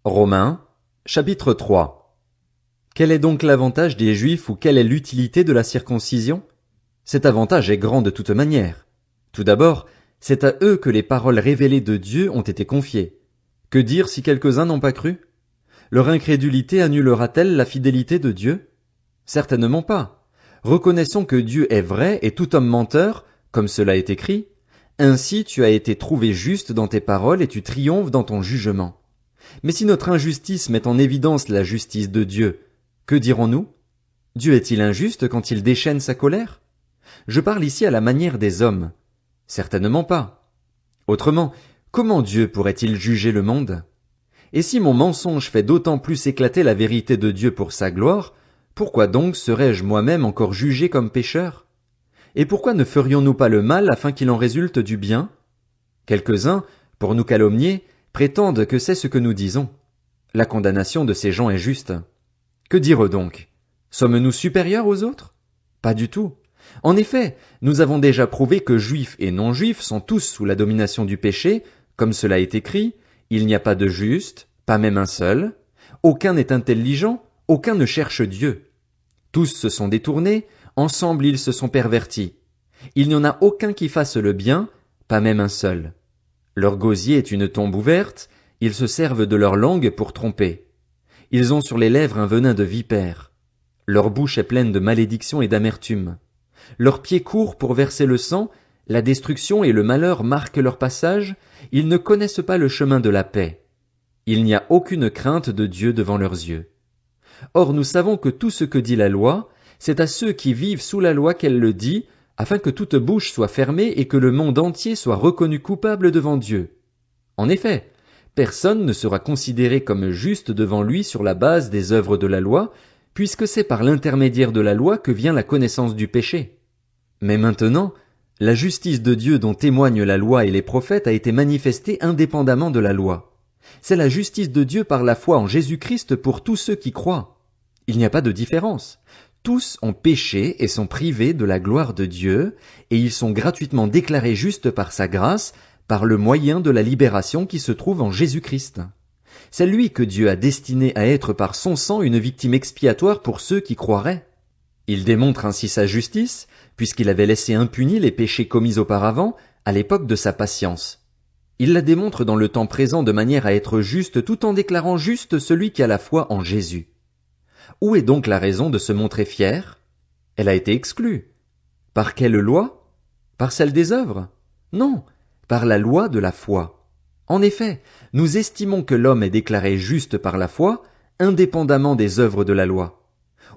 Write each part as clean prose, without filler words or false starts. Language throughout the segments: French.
Romains, chapitre 3. Quel est donc l'avantage des Juifs ou quelle est l'utilité de la circoncision? Cet avantage est grand de toute manière. Tout d'abord, c'est à eux que les paroles révélées de Dieu ont été confiées. Que dire si quelques-uns n'ont pas cru? Leur incrédulité annulera-t-elle la fidélité de Dieu? Certainement pas. Reconnaissons que Dieu est vrai et tout homme menteur, comme cela est écrit. Ainsi tu as été trouvé juste dans tes paroles et tu triomphes dans ton jugement. Mais si notre injustice met en évidence la justice de Dieu, que dirons-nous? Dieu est-il injuste quand il déchaîne sa colère? Je parle ici à la manière des hommes. Certainement pas. Autrement, comment Dieu pourrait-il juger le monde? Et si mon mensonge fait d'autant plus éclater la vérité de Dieu pour sa gloire, pourquoi donc serais-je moi-même encore jugé comme pécheur? Et pourquoi ne ferions-nous pas le mal afin qu'il en résulte du bien? Quelques-uns, pour nous calomnier, prétendent que c'est ce que nous disons. La condamnation de ces gens est juste. Que dire donc? Sommes-nous supérieurs aux autres? Pas du tout. En effet, nous avons déjà prouvé que juifs et non-juifs sont tous sous la domination du péché, comme cela est écrit, il n'y a pas de juste, pas même un seul, aucun n'est intelligent, aucun ne cherche Dieu. Tous se sont détournés, ensemble ils se sont pervertis. Il n'y en a aucun qui fasse le bien, pas même un seul. Leur gosier est une tombe ouverte, ils se servent de leur langue pour tromper. Ils ont sur les lèvres un venin de vipère. Leur bouche est pleine de malédiction et d'amertume. Leurs pieds courent pour verser le sang, la destruction et le malheur marquent leur passage, ils ne connaissent pas le chemin de la paix. Il n'y a aucune crainte de Dieu devant leurs yeux. Or nous savons que tout ce que dit la loi, c'est à ceux qui vivent sous la loi qu'elle le dit, afin que toute bouche soit fermée et que le monde entier soit reconnu coupable devant Dieu. En effet, personne ne sera considéré comme juste devant lui sur la base des œuvres de la loi, puisque c'est par l'intermédiaire de la loi que vient la connaissance du péché. Mais maintenant, la justice de Dieu dont témoignent la loi et les prophètes a été manifestée indépendamment de la loi. C'est la justice de Dieu par la foi en Jésus-Christ pour tous ceux qui croient. Il n'y a pas de différence. Tous ont péché et sont privés de la gloire de Dieu, et ils sont gratuitement déclarés justes par sa grâce, par le moyen de la libération qui se trouve en Jésus-Christ. C'est lui que Dieu a destiné à être par son sang une victime expiatoire pour ceux qui croiraient. Il démontre ainsi sa justice, puisqu'il avait laissé impunis les péchés commis auparavant, à l'époque de sa patience. Il la démontre dans le temps présent de manière à être juste tout en déclarant juste celui qui a la foi en Jésus. Où est donc la raison de se montrer fier? Elle a été exclue. Par quelle loi? Par celle des œuvres? Non, par la loi de la foi. En effet, nous estimons que l'homme est déclaré juste par la foi, indépendamment des œuvres de la loi.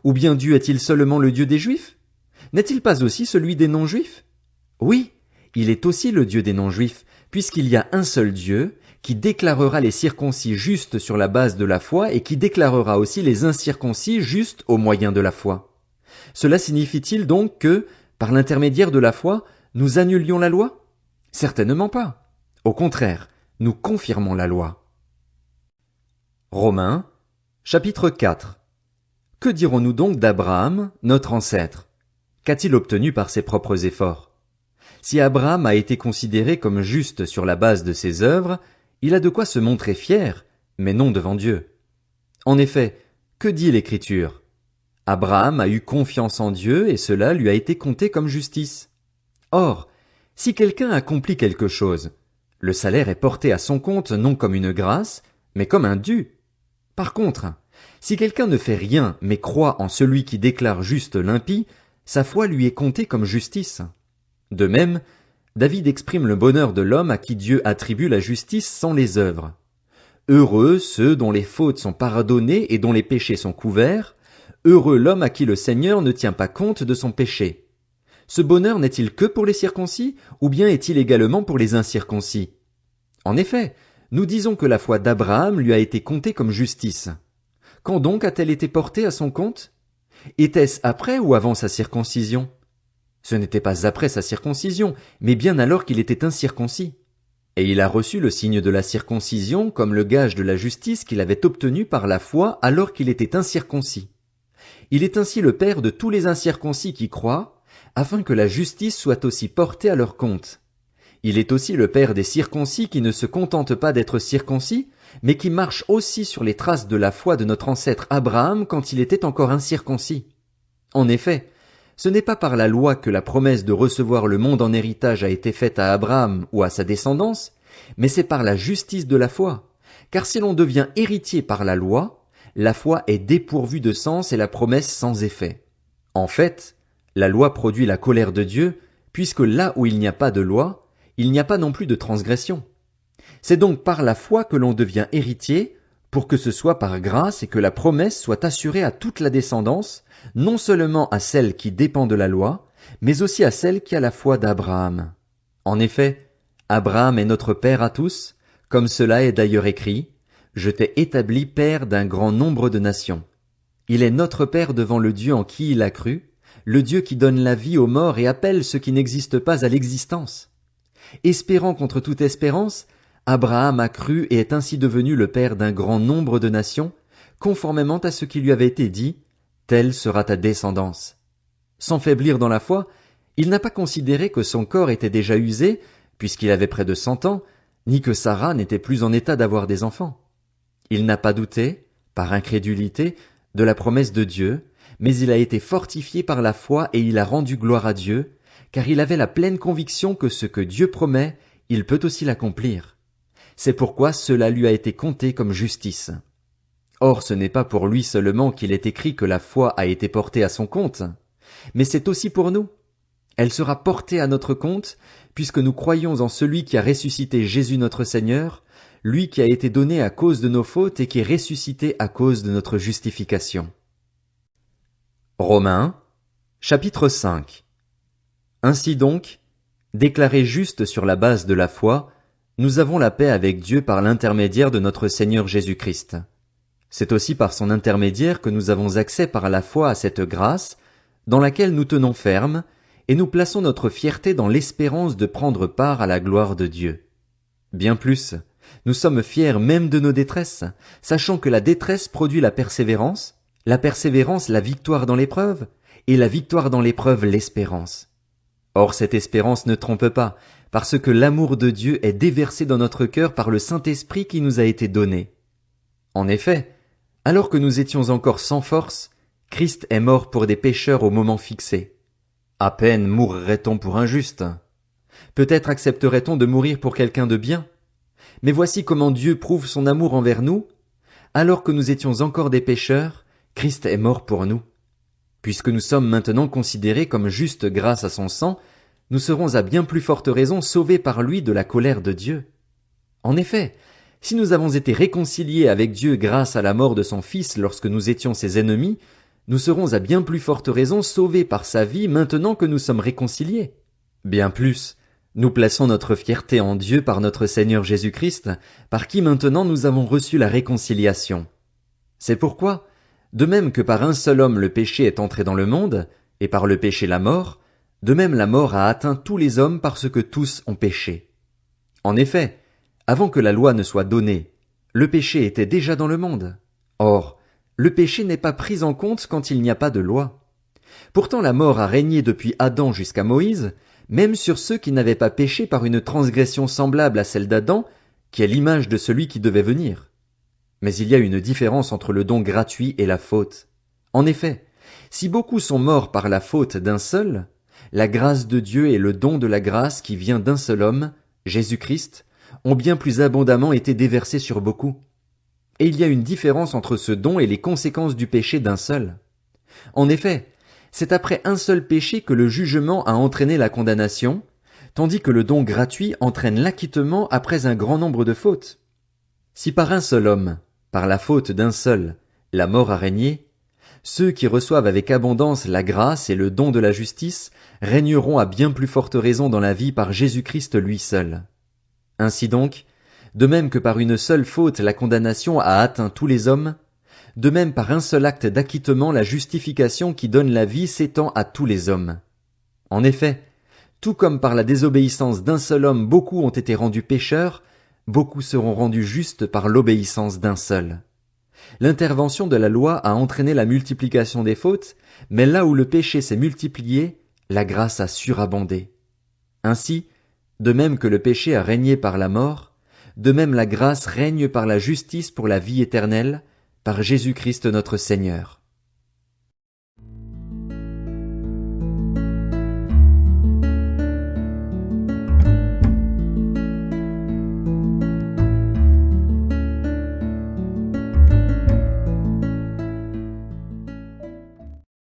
Ou bien Dieu est-il seulement le Dieu des Juifs? N'est-il pas aussi celui des non-Juifs? Oui, il est aussi le Dieu des non-Juifs, puisqu'il y a un seul Dieu, qui déclarera les circoncis justes sur la base de la foi et qui déclarera aussi les incirconcis justes au moyen de la foi. Cela signifie-t-il donc que, par l'intermédiaire de la foi, nous annulions la loi? Certainement pas. Au contraire, nous confirmons la loi. Romains, chapitre 4. Que dirons-nous donc d'Abraham, notre ancêtre? Qu'a-t-il obtenu par ses propres efforts? Si Abraham a été considéré comme juste sur la base de ses œuvres, il a de quoi se montrer fier, mais non devant Dieu. En effet, que dit l'Écriture? Abraham a eu confiance en Dieu et cela lui a été compté comme justice. Or, si quelqu'un accomplit quelque chose, le salaire est porté à son compte non comme une grâce, mais comme un dû. Par contre, si quelqu'un ne fait rien mais croit en celui qui déclare juste l'impie, sa foi lui est comptée comme justice. De même, David exprime le bonheur de l'homme à qui Dieu attribue la justice sans les œuvres. Heureux ceux dont les fautes sont pardonnées et dont les péchés sont couverts, heureux l'homme à qui le Seigneur ne tient pas compte de son péché. Ce bonheur n'est-il que pour les circoncis, ou bien est-il également pour les incirconcis? En effet, nous disons que la foi d'Abraham lui a été comptée comme justice. Quand donc a-t-elle été portée à son compte? Était-ce après ou avant sa circoncision? Ce n'était pas après sa circoncision, mais bien alors qu'il était incirconcis. Et il a reçu le signe de la circoncision comme le gage de la justice qu'il avait obtenue par la foi alors qu'il était incirconcis. Il est ainsi le père de tous les incirconcis qui croient, afin que la justice soit aussi portée à leur compte. Il est aussi le Père des circoncis qui ne se contentent pas d'être circoncis, mais qui marchent aussi sur les traces de la foi de notre ancêtre Abraham quand il était encore incirconcis. En effet, ce n'est pas par la loi que la promesse de recevoir le monde en héritage a été faite à Abraham ou à sa descendance, mais c'est par la justice de la foi. Car si l'on devient héritier par la foi est dépourvue de sens et la promesse sans effet. En fait, la loi produit la colère de Dieu, puisque là où il n'y a pas de loi, il n'y a pas non plus de transgression. C'est donc par la foi que l'on devient héritier, pour que ce soit par grâce et que la promesse soit assurée à toute la descendance, non seulement à celle qui dépend de la loi, mais aussi à celle qui a la foi d'Abraham. En effet, Abraham est notre père à tous, comme cela est d'ailleurs écrit, « Je t'ai établi père d'un grand nombre de nations ». Il est notre père devant le Dieu en qui il a cru, le Dieu qui donne la vie aux morts et appelle ceux qui n'existent pas à l'existence. Espérant contre toute espérance, Abraham a cru et est ainsi devenu le père d'un grand nombre de nations, conformément à ce qui lui avait été dit, telle sera ta descendance. Sans faiblir dans la foi, il n'a pas considéré que son corps était déjà usé, puisqu'il avait près de 100 ans, ni que Sarah n'était plus en état d'avoir des enfants. Il n'a pas douté, par incrédulité, de la promesse de Dieu, mais il a été fortifié par la foi et il a rendu gloire à Dieu, car il avait la pleine conviction que ce que Dieu promet, il peut aussi l'accomplir. C'est pourquoi cela lui a été compté comme justice. Or ce n'est pas pour lui seulement qu'il est écrit que la foi a été portée à son compte, mais c'est aussi pour nous. Elle sera portée à notre compte, puisque nous croyons en celui qui a ressuscité Jésus notre Seigneur, lui qui a été donné à cause de nos fautes et qui est ressuscité à cause de notre justification. Romains, chapitre 5. Ainsi donc, déclarés justes sur la base de la foi, nous avons la paix avec Dieu par l'intermédiaire de notre Seigneur Jésus-Christ. C'est aussi par son intermédiaire que nous avons accès par la foi à cette grâce, dans laquelle nous tenons ferme, et nous plaçons notre fierté dans l'espérance de prendre part à la gloire de Dieu. Bien plus, nous sommes fiers même de nos détresses, sachant que la détresse produit la persévérance la victoire dans l'épreuve, et la victoire dans l'épreuve l'espérance. Or cette espérance ne trompe pas, parce que l'amour de Dieu est déversé dans notre cœur par le Saint-Esprit qui nous a été donné. En effet, alors que nous étions encore sans force, Christ est mort pour des pécheurs au moment fixé. À peine mourrait-on pour un juste. Peut-être accepterait-on de mourir pour quelqu'un de bien. Mais voici comment Dieu prouve son amour envers nous. Alors que nous étions encore des pécheurs, Christ est mort pour nous. Puisque nous sommes maintenant considérés comme justes grâce à son sang, nous serons à bien plus forte raison sauvés par lui de la colère de Dieu. En effet, si nous avons été réconciliés avec Dieu grâce à la mort de son Fils lorsque nous étions ses ennemis, nous serons à bien plus forte raison sauvés par sa vie maintenant que nous sommes réconciliés. Bien plus, nous plaçons notre fierté en Dieu par notre Seigneur Jésus-Christ, par qui maintenant nous avons reçu la réconciliation. C'est pourquoi, de même que par un seul homme le péché est entré dans le monde, et par le péché la mort, de même la mort a atteint tous les hommes parce que tous ont péché. En effet, avant que la loi ne soit donnée, le péché était déjà dans le monde. Or, le péché n'est pas pris en compte quand il n'y a pas de loi. Pourtant la mort a régné depuis Adam jusqu'à Moïse, même sur ceux qui n'avaient pas péché par une transgression semblable à celle d'Adam, qui est l'image de celui qui devait venir. Mais il y a une différence entre le don gratuit et la faute. En effet, si beaucoup sont morts par la faute d'un seul, la grâce de Dieu et le don de la grâce qui vient d'un seul homme, Jésus-Christ, ont bien plus abondamment été déversés sur beaucoup. Et il y a une différence entre ce don et les conséquences du péché d'un seul. En effet, c'est après un seul péché que le jugement a entraîné la condamnation, tandis que le don gratuit entraîne l'acquittement après un grand nombre de fautes. Si par un seul homme, par la faute d'un seul, la mort a régné, ceux qui reçoivent avec abondance la grâce et le don de la justice régneront à bien plus forte raison dans la vie par Jésus-Christ lui seul. Ainsi donc, de même que par une seule faute la condamnation a atteint tous les hommes, de même par un seul acte d'acquittement la justification qui donne la vie s'étend à tous les hommes. En effet, tout comme par la désobéissance d'un seul homme beaucoup ont été rendus pécheurs, beaucoup seront rendus justes par l'obéissance d'un seul. L'intervention de la loi a entraîné la multiplication des fautes, mais là où le péché s'est multiplié, la grâce a surabondé. Ainsi, De même que le péché a régné par la mort, de même la grâce règne par la justice pour la vie éternelle, par Jésus-Christ notre Seigneur.